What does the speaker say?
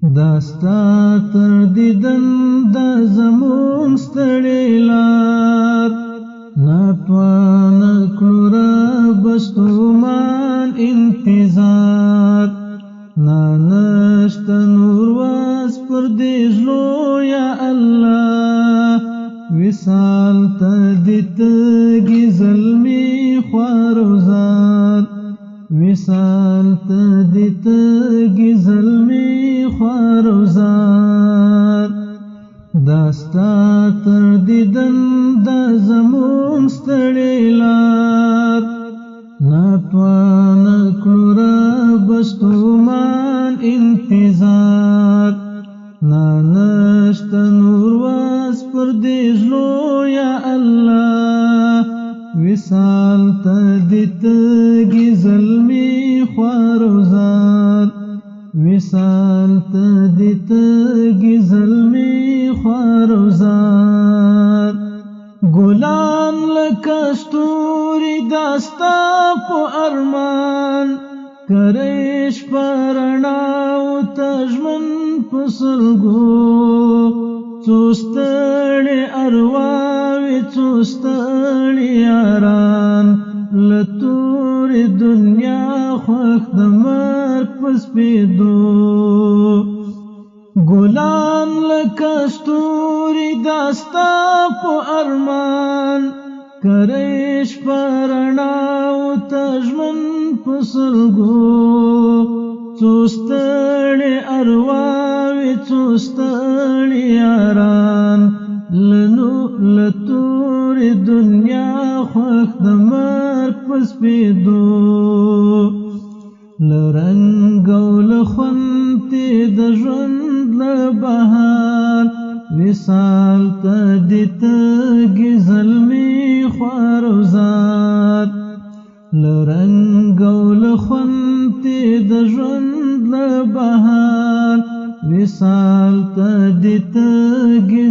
داستا تر دیدن دا زمون ستړی لار ناتوان کړو رب ستومان انتظار نانشت نور واس پر دې زلو یا الله وصال ته دې تږي زلمي خوارزار وصال ته دې تږي زلمي خوارزار داستا تر دیدن دا زمون ستړی لار ناتوان کړو رب ستومان انتظار نانشت نور واس پر دې زلو یا الله وصال ته دې تږي زلمي خوارزار وصال ته دې تږي زلمي خوارزار ګلان لکه ستوري داستا په ارمان کریش پرناو تجمن پسلګو څوستړي ارواوي څوستړي یاران لتوري دنیا خوښ د مرګ پسپیدو ګلان لکه ستوري داستا په ارمان کریش پرناو تجمن پسلګو څوستړي ارواوي څوستړي یاران لتوري دنیا خوښ د مرګ پسپیدو لرنګ او لخوندې د ژوند له بهار وصال ته دې تږي زلمي خوارزار لرنګ او لخوندې د ژوند له بهار وصال ته دې تږي